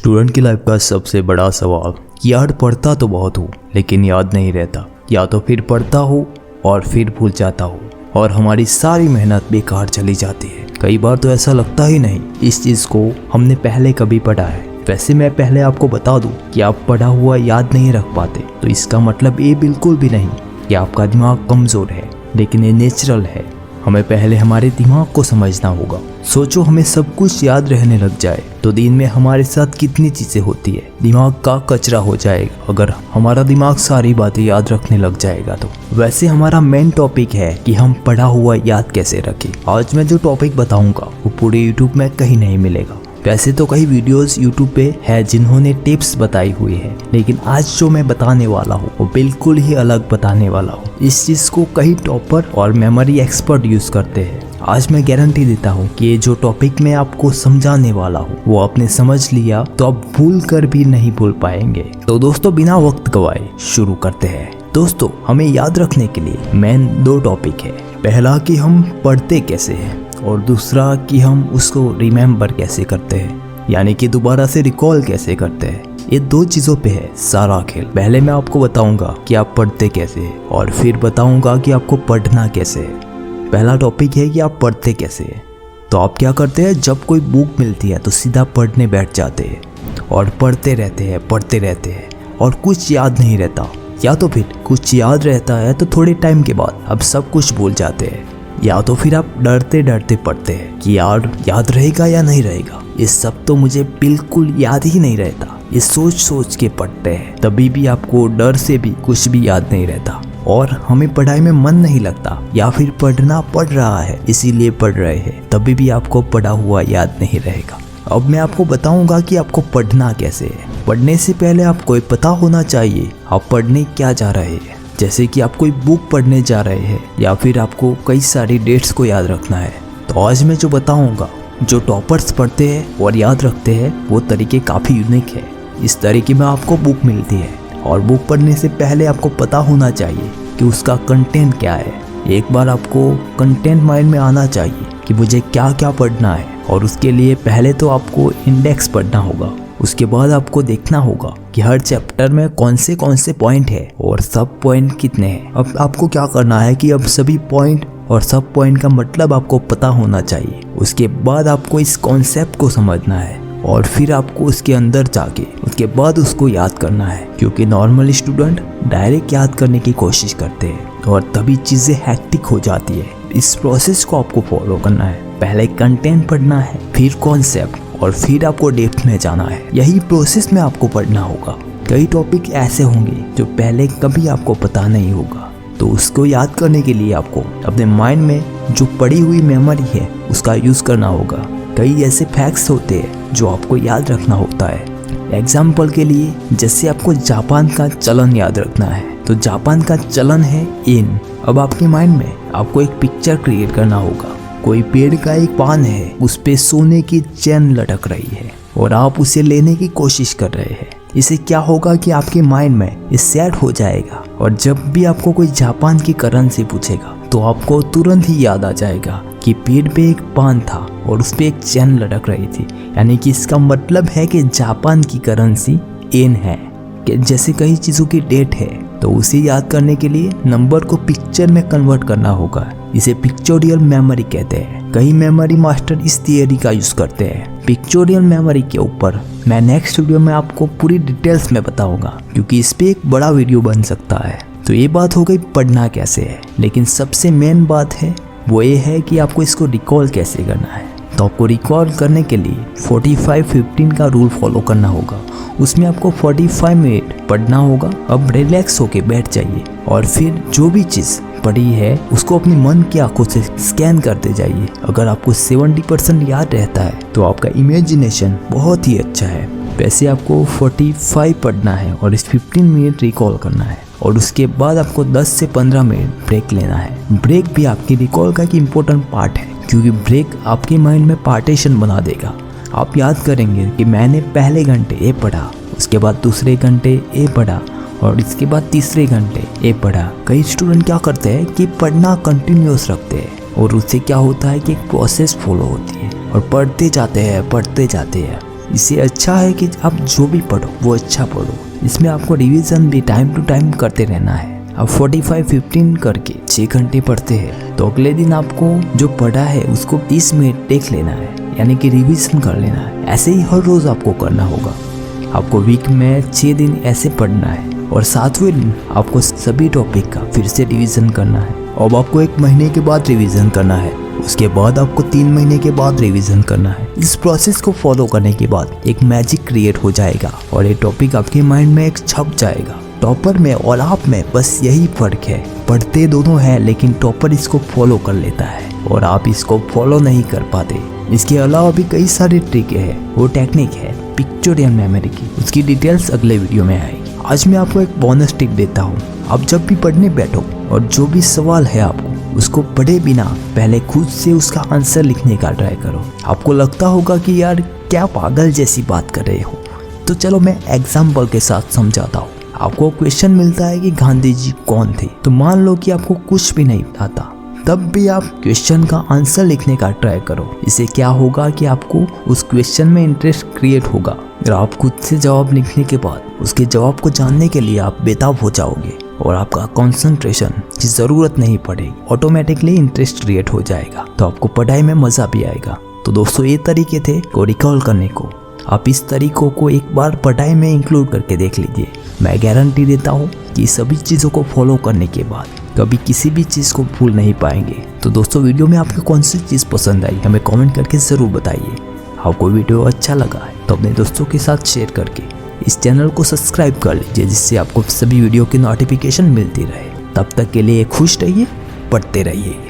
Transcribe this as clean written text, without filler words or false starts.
Student की life का सबसे बड़ा सवाल कि यार पढ़ता तो बहुत हूँ लेकिन याद नहीं रहता, या तो फिर पढ़ता हूँ और फिर भूल जाता हूँ और हमारी सारी मेहनत बेकार चली जाती है। कई बार तो ऐसा लगता ही नहीं इस चीज़ को हमने पहले कभी पढ़ा है। वैसे मैं पहले आपको बता दूं कि आप पढ़ा हुआ याद नहीं रख पाते तो इसका मतलब ये बिल्कुल भी नहीं कि आपका दिमाग कमज़ोर है, लेकिन ये नेचुरल है। हमें पहले हमारे दिमाग को समझना होगा। सोचो हमें सब कुछ याद रहने लग जाए तो दिन में हमारे साथ कितनी चीज़ें होती है, दिमाग का कचरा हो जाएगा। अगर हमारा दिमाग सारी बातें याद रखने लग जाएगा तो वैसे हमारा मेन टॉपिक है कि हम पढ़ा हुआ याद कैसे रखें। आज मैं जो टॉपिक बताऊंगा वो पूरे यूट्यूब में कहीं नहीं मिलेगा। वैसे तो कई वीडियोस यूट्यूब पे है जिन्होंने टिप्स बताई हुई है, लेकिन आज जो मैं बताने वाला हूँ वो बिल्कुल ही अलग बताने वाला हूँ। इस चीज़ को कई टॉपर और मेमोरी एक्सपर्ट यूज़ करते हैं। आज मैं गारंटी देता हूँ कि ये जो टॉपिक मैं आपको समझाने वाला हूँ वो आपने समझ लिया तो आप भूल कर भी नहीं भूल पाएंगे। तो दोस्तों बिना वक्त गवाए शुरू करते हैं। दोस्तों हमें याद रखने के लिए मेन दो टॉपिक है। पहला कि हम पढ़ते कैसे हैं और दूसरा कि हम उसको रिमेम्बर कैसे करते हैं, यानी कि दोबारा से रिकॉल कैसे करते हैं। ये दो चीज़ों पे है सारा खेल। पहले मैं आपको बताऊंगा कि आप पढ़ते कैसे हैं और फिर बताऊंगा कि आपको पढ़ना कैसे है। पहला टॉपिक है कि आप पढ़ते कैसे हैं। तो आप क्या करते हैं, जब कोई बुक मिलती है तो सीधा पढ़ने बैठ जाते हैं और पढ़ते रहते हैं और कुछ याद नहीं रहता, या तो फिर कुछ याद रहता है तो थोड़े टाइम के बाद अब सब कुछ भूल जाते हैं, या तो फिर आप डरते डरते पढ़ते हैं कि यार याद रहेगा या नहीं रहेगा। ये सब तो मुझे बिल्कुल याद ही नहीं रहता। ये सोच सोच के पढ़ते हैं, तभी भी आपको डर से भी कुछ भी याद नहीं रहता और हमें पढ़ाई में मन नहीं लगता, या फिर पढ़ना पड़ रहा है इसीलिए पढ़ रहे हैं, तभी भी आपको पढ़ा हुआ याद नहीं रहेगा। अब मैं आपको बताऊंगा कि आपको पढ़ना कैसे है। पढ़ने से पहले आपको ये पता होना चाहिए आप पढ़ने क्या जा रहे हैं। जैसे कि आप कोई बुक पढ़ने जा रहे हैं या फिर आपको कई सारी डेट्स को याद रखना है। तो आज मैं जो बताऊंगा, जो टॉपर्स पढ़ते हैं और याद रखते हैं वो तरीके काफ़ी यूनिक है। इस तरीके में आपको बुक मिलती है और बुक पढ़ने से पहले आपको पता होना चाहिए कि उसका कंटेंट क्या है। एक बार आपको कंटेंट माइंड में आना चाहिए कि मुझे क्या क्या पढ़ना है, और उसके लिए पहले तो आपको इंडेक्स पढ़ना होगा। उसके बाद आपको देखना होगा कि हर चैप्टर में कौन से पॉइंट है और सब पॉइंट कितने हैं। अब आपको क्या करना है कि अब सभी पॉइंट और सब पॉइंट का मतलब आपको पता होना चाहिए। उसके बाद आपको इस कॉन्सेप्ट को समझना है और फिर आपको उसके अंदर जाके उसके बाद उसको याद करना है, क्योंकि नॉर्मल स्टूडेंट डायरेक्ट याद करने की कोशिश करते हैं और तभी चीज़ें हैक्टिक हो जाती है। इस प्रोसेस को आपको फॉलो करना है। पहले कंटेंट पढ़ना है, फिर कॉन्सेप्ट और फिर आपको डेप्थ में जाना है। यही प्रोसेस में आपको पढ़ना होगा। कई टॉपिक ऐसे होंगे जो पहले कभी आपको पता नहीं होगा, तो उसको याद करने के लिए आपको अपने माइंड में जो पड़ी हुई मेमोरी है उसका यूज़ करना होगा। कई ऐसे फैक्ट्स होते हैं जो आपको याद रखना होता है। एग्जाम्पल के लिए जैसे आपको जापान का चलन याद रखना है, तो जापान का चलन है येन। अब आपके माइंड में आपको एक पिक्चर क्रिएट करना होगा। कोई पेड़ का एक पान है, उस पे सोने की चेन लटक रही है और आप उसे लेने की कोशिश कर रहे हैं। इससे क्या होगा कि आपके माइंड में ये सेट हो जाएगा और जब भी आपको कोई जापान की करेंसी पूछेगा तो आपको तुरंत ही याद आ जाएगा कि पेड़ पे एक पान था और उस पे एक चेन लटक रही थी। यानी कि इसका मतलब है कि जापान की करेंसी येन है। कि जैसे कई चीज़ों की डेट है तो उसे याद करने के लिए नंबर को पिक्चर में कन्वर्ट करना होगा। इसे पिक्चोरियल मेमोरी कहते हैं। कई मेमोरी मास्टर इस थियरी का यूज़ करते हैं। पिक्चोरियल मेमोरी के ऊपर मैं नेक्स्ट वीडियो में आपको पूरी डिटेल्स में बताऊंगा, क्योंकि इस पे एक बड़ा वीडियो बन सकता है। तो ये बात हो गई पढ़ना कैसे है, लेकिन सबसे मेन बात है वो ये है कि आपको इसको रिकॉल कैसे करना है। तो आपको रिकॉल करने के लिए 45-15 का रूल फॉलो करना होगा। उसमें आपको 45 मिनट पढ़ना होगा। अब रिलैक्स होके बैठ जाइए और फिर जो भी चीज़ पढ़ी है उसको अपनी मन की आंखों से स्कैन करते जाइए। अगर आपको 70% याद रहता है तो आपका इमेजिनेशन बहुत ही अच्छा है। वैसे आपको 45 पढ़ना है और इस 15 मिनट रिकॉल करना है, और उसके बाद आपको 10 से 15 मिनट ब्रेक लेना है। ब्रेक भी आपकी रिकॉल का एक इम्पोर्टेंट पार्ट है, क्योंकि ब्रेक आपके माइंड में पार्टीशन बना देगा। आप याद करेंगे कि मैंने पहले घंटे ये पढ़ा, उसके बाद दूसरे घंटे ये पढ़ा और इसके बाद तीसरे घंटे ये पढ़ा। कई स्टूडेंट क्या करते हैं कि पढ़ना कंटिन्यूस रखते हैं और उससे क्या होता है कि एक प्रोसेस फॉलो होती है और पढ़ते जाते हैं। इससे अच्छा है कि आप जो भी पढ़ो वो अच्छा पढ़ो। इसमें आपको रिवीजन भी टाइम टू टाइम करते रहना है। आप 45-15 करके 6 घंटे पढ़ते हैं तो अगले दिन आपको जो पढ़ा है उसको 30 मिनट देख लेना है, यानी कि रिवीजन कर लेना है। ऐसे ही हर रोज आपको करना होगा। आपको वीक में 6 दिन ऐसे पढ़ना है और 7वें दिन आपको सभी टॉपिक का फिर से रिवीजन करना है। अब आपको 1 महीने के बाद रिवीजन करना है, उसके बाद आपको 3 महीने के बाद रिवीजन करना है। इस प्रोसेस को फॉलो करने के बाद एक मैजिक क्रिएट हो जाएगा और ये टॉपिक आपके माइंड में एक छप जाएगा। टॉपर में और आप में बस यही फर्क है, पढ़ते दोनों हैं लेकिन टॉपर इसको फॉलो कर लेता है और आप इसको फॉलो नहीं कर पाते। इसके अलावा भी कई सारे ट्रिक है, वो टेक्निक है पिक्टोरियल मेमोरी की, उसकी डिटेल्स अगले वीडियो में आएगी। आज मैं आपको एक बोनस टिप देता हूँ। आप जब भी पढ़ने बैठो और जो भी सवाल है आपको उसको पढ़े बिना पहले खुद से उसका आंसर लिखने का ट्राई करो। आपको लगता होगा कि यार क्या पागल जैसी बात कर रहे हो, तो चलो मैं एग्जाम्पल के साथ समझाता हूँ। आपको क्वेश्चन मिलता है कि गांधी जी कौन थे, तो मान लो कि आपको कुछ भी नहीं आता, तब भी आप क्वेश्चन का आंसर लिखने का ट्राई करो। इससे क्या होगा कि आपको उस क्वेश्चन में इंटरेस्ट क्रिएट होगा और आप खुद से जवाब लिखने के बाद उसके जवाब को जानने के लिए आप बेताब हो जाओगे और आपका कंसंट्रेशन की जरूरत नहीं पड़ेगी, ऑटोमेटिकली इंटरेस्ट क्रिएट हो जाएगा, तो आपको पढ़ाई में मजा भी आएगा। तो दोस्तों ये तरीके थे को रिकॉल करने को। आप इस तरीकों को एक बार पढ़ाई में इंक्लूड करके देख लीजिए। मैं गारंटी देता हूँ कि सभी चीज़ों को फॉलो करने के बाद कभी किसी भी चीज़ को भूल नहीं पाएंगे। तो दोस्तों वीडियो में आपको कौन सी चीज़ पसंद आई हमें कमेंट करके ज़रूर बताइए। आपको वीडियो अच्छा लगा है तो अपने दोस्तों के साथ शेयर करके इस चैनल को सब्सक्राइब कर लीजिए, जिससे आपको सभी वीडियो की नोटिफिकेशन मिलती रहे। तब तक के लिए खुश रहिए, पढ़ते रहिए।